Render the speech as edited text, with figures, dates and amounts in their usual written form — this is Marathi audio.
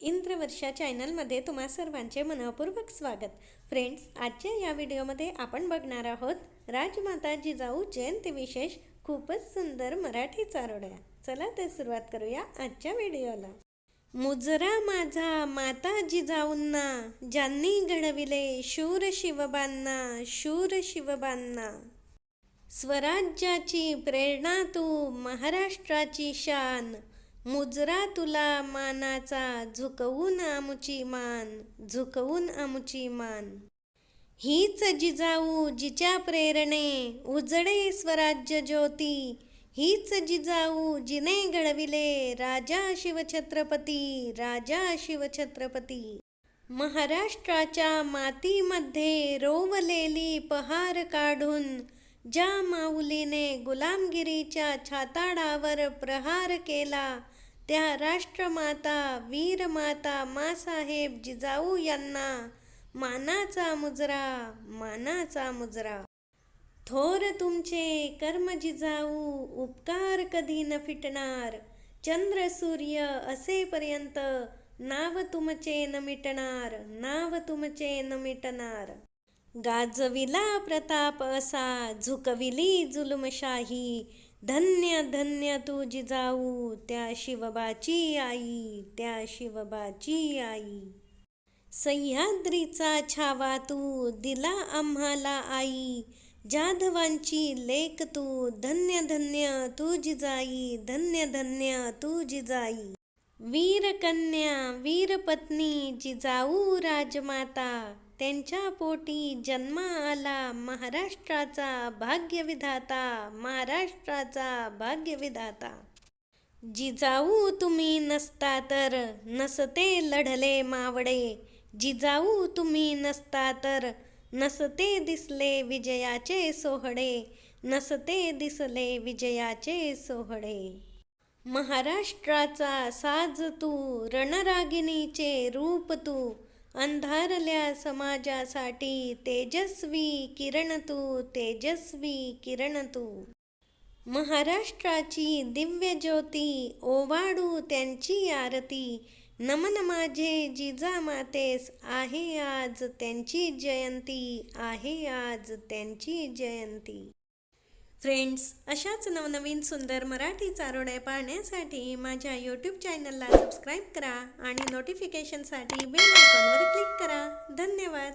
इंद्रवर्षा चॅनलमध्ये तुम्हा सर्वांचे मनपूर्वक स्वागत। फ्रेंड्स, आजच्या या व्हिडिओमध्ये आपण बघणार आहोत राजमाता जिजाऊ जयंती विशेष खूपच सुंदर मराठी चारोळ्या। चला तर सुरुवात करूया आजच्या व्हिडिओला। मुजरा माझा माता जिजाऊंना, ज्यांनी घडविले शूर शिवबांना, शूर शिवबांना। स्वराज्याची प्रेरणा तू, महाराष्ट्राची शान, मुजरा तुला मानाचा, झुकवून आमुची मान, झुकवून आमुची मान। हीच जिजाऊ जिच्या प्रेरणे, उजळे स्वराज्य ज्योती, हीच जिजाऊ जिने घडविले राजा शिवछत्रपती, राजा शिवछत्रपती। महाराष्ट्राच्या मातीमध्ये रोवलेली पहार काढून, ज्या माऊलीने गुलामगिरीच्या छाताडावर प्रहार केला, त्या राष्ट्रमाता वीरमाता माँसाहेब जिजाऊ यांना मानाचा मुजरा, मानाचा मुजरा। थोर तुमचे कर्म जिजाऊ, उपकार कधी न फिटणार, चंद्र सूर्य असेपर्यंत नाव तुमचे न मिटणार, नाव तुमचे न मिटणार। गाजविला प्रताप असा, झुकविली जुलमशाही, धन्य धन्य तू जिजाऊ, त्या शिवबाची आई, त्या शिवबाची आई। सह्याद्रीचा छावा तू, दिला आम्हाला आई, जाधवांची लेक तू, धन्य धन्य तू जिजाई, धन्य धन्य तू जिजाई। वीरकन्या वीरपत्नी जिजाऊ राजमाता, त्यांच्या पोटी जन्मा आला महाराष्ट्राचा भाग्यविधाता, महाराष्ट्राचा भाग्यविधाता। जिजाऊ तुम्ही नसता तर नसते लढले मावळे, जिजाऊ तुम्ही नसता तर नसते दिसले विजयाचे सोहळे, नसते दिसले विजयाचे सोहळे। महाराष्ट्राचा साज तू, रणरागिणीचे रूप तू, अंधारल्या समाजासाठी तेजस्वी किरण तू, तेजस्वी किरण तू। महाराष्ट्राची दिव्य ज्योती, ओवाळू त्यांची आरती, नमन माझे जिजामातेस, आहे आज त्यांची जयंती, आहे आज त्यांची जयंती। फ्रेंड्स, अशाच नवनवीन सुंदर मराठी चारोळ्या पाहण्यासाठी माझ्या यूट्यूब चॅनलला सबस्क्राईब करा आणि नोटिफिकेशनसाठी बेल आयकॉनवर क्लिक करा। धन्यवाद।